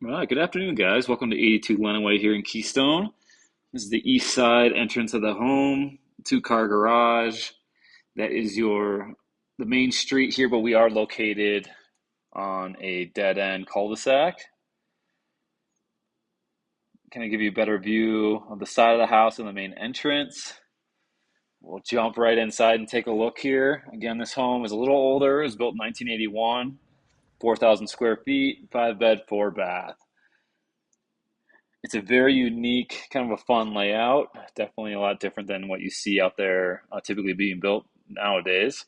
All right, good afternoon, guys. Welcome to 82 Lenawee here in Keystone. This is the east side entrance of the home, two-car garage. That is the main street here, but we are located on a dead-end cul-de-sac. Can I give you a better view of the side of the house and the main entrance? We'll jump right inside and take a look here. Again, this home is a little older. It was built in 1981, 4,000 square feet, 5 bed, 4 bath. It's a very unique, kind of a fun layout. Definitely a lot different than what you see out there typically being built nowadays.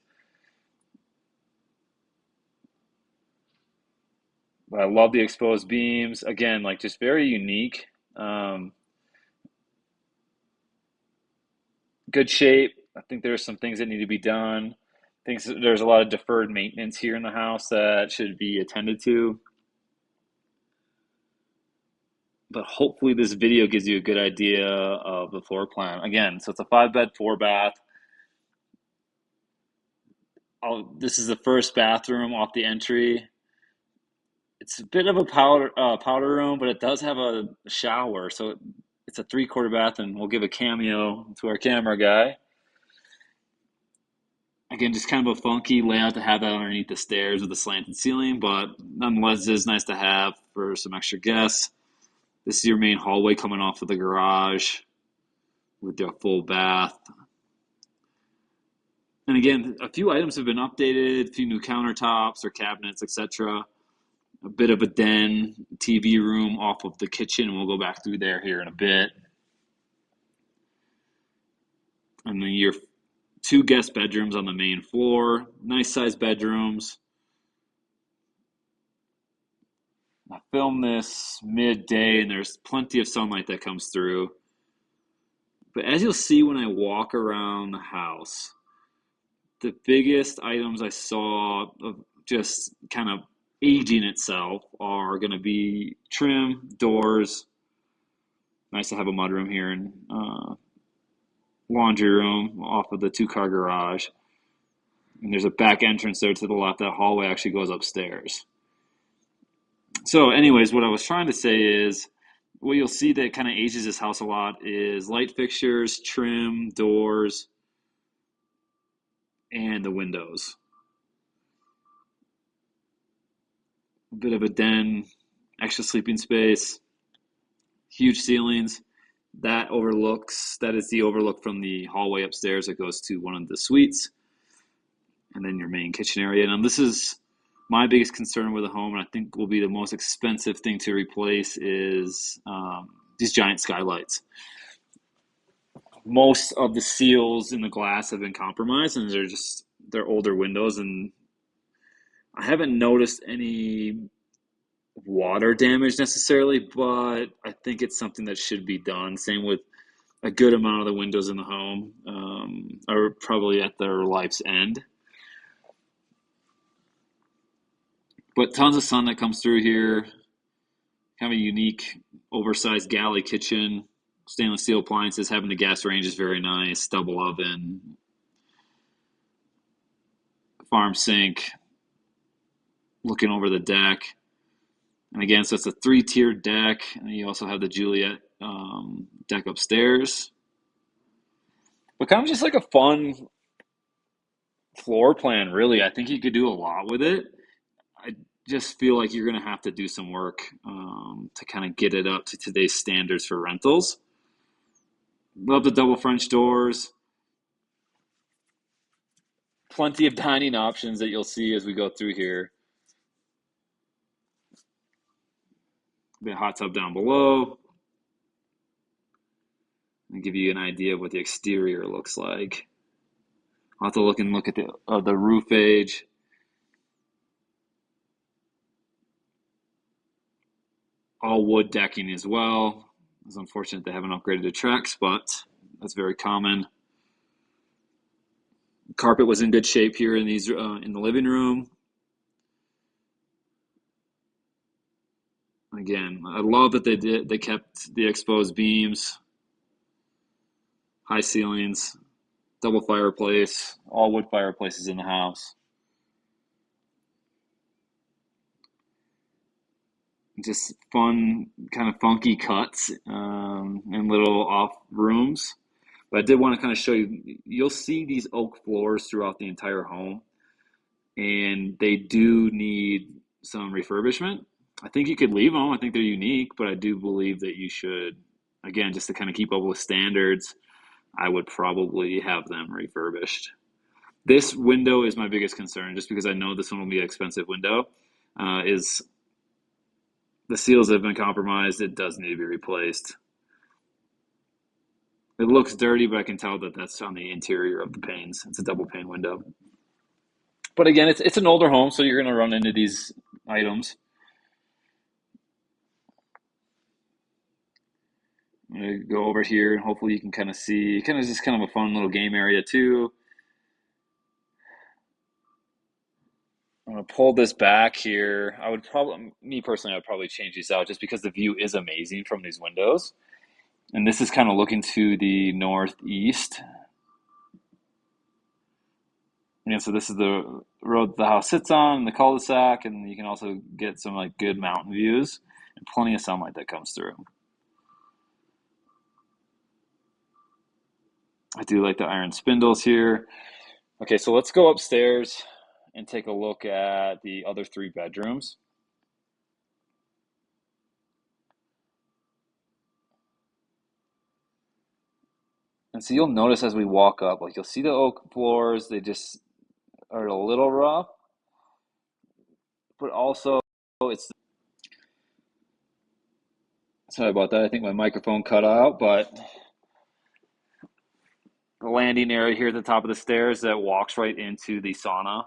But I love the exposed beams. Again, like just very unique. Um, Good shape. I think there's some things that need to be done. There's a lot of deferred maintenance here in the house that should be attended to. But hopefully this video gives you a good idea of the floor plan. Again, so it's a 5 bed, 4 bath. This is the first bathroom off the entry. It's a bit of a powder room, but it does have a shower, so it's a three-quarter bath, and we'll give a cameo to our camera guy. Again, just kind of a funky layout to have that underneath the stairs with a slanted ceiling, but nonetheless, it is nice to have for some extra guests. This is your main hallway coming off of the garage with your full bath. And again, a few items have been updated, a few new countertops or cabinets, etc. A bit of a den, TV room off of the kitchen, and we'll go back through there here in a bit. And then your two guest bedrooms on the main floor, nice sized bedrooms. I filmed this midday, and there's plenty of sunlight that comes through. But as you'll see when I walk around the house, the biggest items I saw of just kind of aging itself are going to be trim, doors. Nice to have a mudroom here and laundry room off of the two-car garage. And there's a back entrance there to the left. That hallway actually goes upstairs. So anyways, what I was trying to say is what you'll see that kind of ages this house a lot is light fixtures, trim, doors, and the windows. A bit of a den, extra sleeping space, huge ceilings. That is the overlook from the hallway upstairs that goes to one of the suites, and then your main kitchen area. And this is my biggest concern with the home, and I think will be the most expensive thing to replace is these giant skylights. Most of the seals in the glass have been compromised, and they're older windows, and I haven't noticed any water damage necessarily, but I think it's something that should be done. Same with a good amount of the windows in the home are probably at their life's end. But tons of sun that comes through here. Kind of a unique, oversized galley kitchen. Stainless steel appliances. Having the gas range is very nice. Double oven. Farm sink. Looking over the deck. And again, so it's a three-tiered deck. And then you also have the Juliet deck upstairs. But kind of just like a fun floor plan, really. I think you could do a lot with it. I just feel like you're going to have to do some work to kind of get it up to today's standards for rentals. Love the double French doors. Plenty of dining options that you'll see as we go through here. The hot tub down below. And give you an idea of what the exterior looks like. I'll have to look at the roof age. All wood decking as well. It's unfortunate they haven't upgraded the Trex, but that's very common. Carpet was in good shape here in the living room. Again, I love that they kept the exposed beams, high ceilings, double fireplace, all wood fireplaces in the house. just fun, kind of funky cuts and little off rooms. But I did want to kind of show you, you'll see these oak floors throughout the entire home, and they do need some refurbishment. I think you could leave them. I think they're unique, but I do believe that you should, again, just to kind of keep up with standards, I would probably have them refurbished. This window is my biggest concern, just because I know this one will be an expensive window. Is the seals have been compromised. It does need to be replaced. It looks dirty, but I can tell that that's on the interior of the panes. It's a double pane window. But again, it's an older home, so you're going to run into these items. I'm going to go over here, and hopefully you can kind of see, kind of just kind of a fun little game area too. I'm going to pull this back here. I would probably, me personally, I would probably change these out just because the view is amazing from these windows. And this is kind of looking to the northeast. And so this is the road the house sits on, the cul-de-sac, and you can also get some like good mountain views and plenty of sunlight that comes through. I do like the iron spindles here. Okay, so let's go upstairs and take a look at the other three bedrooms. And so you'll notice as we walk up, like you'll see the oak floors, they just are a little rough, but also it's, sorry about that. I think my microphone cut out, but the landing area here at the top of the stairs that walks right into the sauna.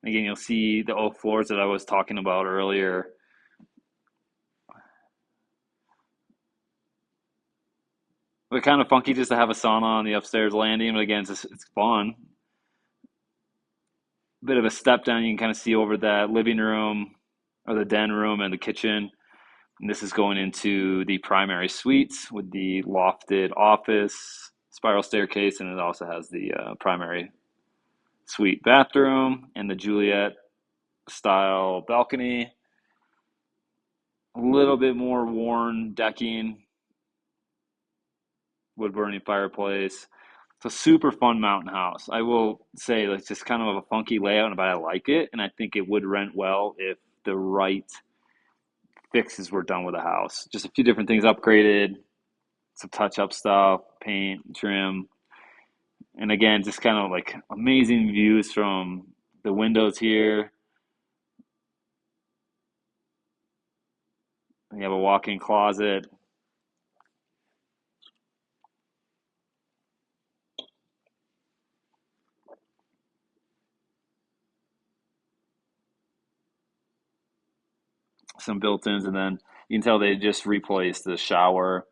And again, you'll see the oak floors that I was talking about earlier. They're kind of funky just to have a sauna on the upstairs landing, but again, it's fun. Bit of a step down, you can kind of see over that living room or the den room and the kitchen. And this is going into the primary suites with the lofted office, spiral staircase, and it also has the primary suite bathroom and the Juliet style balcony. A little bit more worn decking, wood burning fireplace. It's a super fun mountain house. I will say it's just kind of a funky layout, but I like it, and I think it would rent well if the right fixes were done with the house. Just a few different things upgraded, some touch-up stuff, paint, trim, and again, just kind of like amazing views from the windows here. You have a walk-in closet. Some built-ins, and then you can tell they just replaced the shower,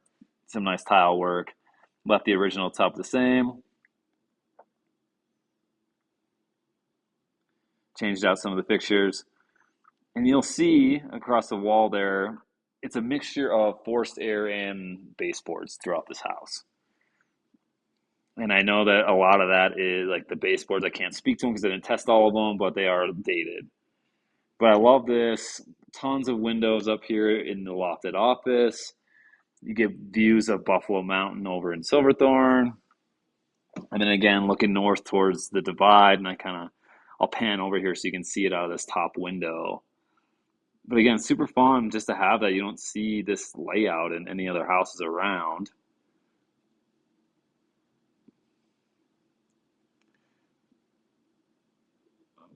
some nice tile work, left the original tub the same, changed out some of the fixtures, and you'll see across the wall there, it's a mixture of forced air and baseboards throughout this house. And I know that a lot of that is like the baseboards. I can't speak to them because I didn't test all of them, but they are dated. But I love this. Tons of windows up here in the lofted office. You get views of Buffalo Mountain over in Silverthorne. And then again, looking north towards the divide, and I'll pan over here so you can see it out of this top window. But again, super fun just to have that. You don't see this layout in any other houses around.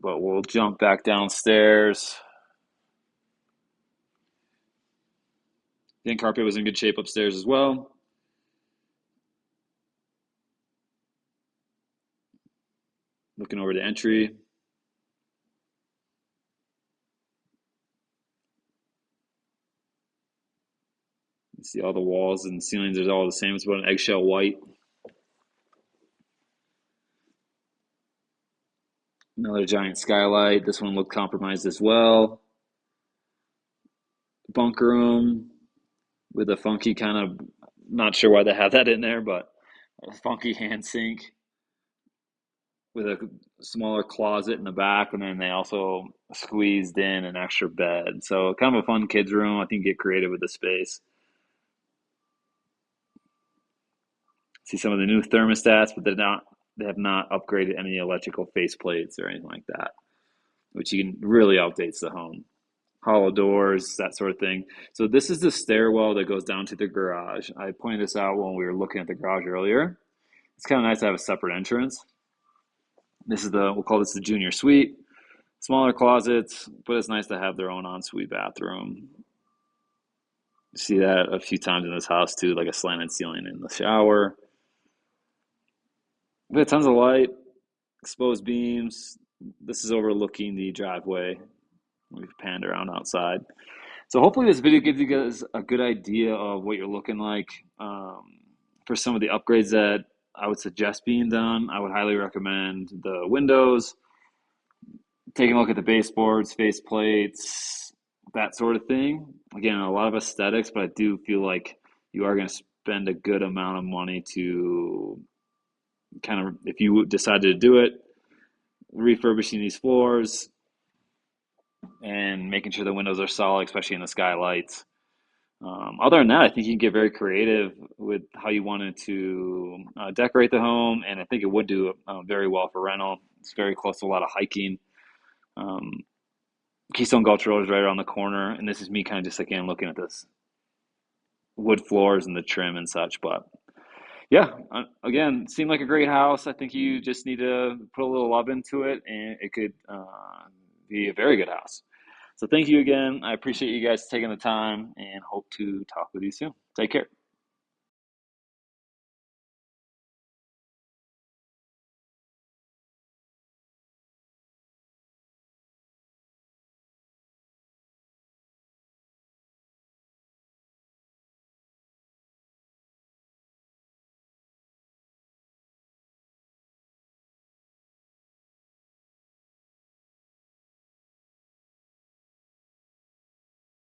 But we'll jump back downstairs. The carpet was in good shape upstairs as well. Looking over the entry. You see all the walls and ceilings are all the same. It's about an eggshell white. Another giant skylight. This one looked compromised as well. Bunker room with a funky kind of, not sure why they have that in there, but a funky hand sink. with a smaller closet in the back, and then they also squeezed in an extra bed. So kind of a fun kids room. I think get creative with the space. See some of the new thermostats, but they have not upgraded any electrical faceplates or anything like that, which you can really updates the home. Hollow doors, that sort of thing. So this is the stairwell that goes down to the garage. I pointed this out when we were looking at the garage earlier. It's kind of nice to have a separate entrance. This is we'll call this the junior suite. Smaller closets, but it's nice to have their own ensuite bathroom. You see that a few times in this house too, like a slanted ceiling in the shower. We have tons of light, exposed beams. This is overlooking the driveway. We've panned around outside. So hopefully this video gives you guys a good idea of what you're looking like. For some of the upgrades that I would suggest being done, I would highly recommend the windows, taking a look at the baseboards, face plates, that sort of thing. Again, a lot of aesthetics, but I do feel like you are going to spend a good amount of money to kind of, if you decided to do it, refurbishing these floors and making sure the windows are solid, especially in the skylights. Other than that, I think you can get very creative with how you wanted to decorate the home, and I think it would do very well for rental. It's very close to a lot of hiking. Um, Keystone Gulch Road is right around the corner, and this is me kind of just again looking at this wood floors and the trim and such. But yeah, again, seemed like a great house. I think you just need to put a little love into it, and it could be a very good house. So thank you again. I appreciate you guys taking the time and hope to talk with you soon. Take care.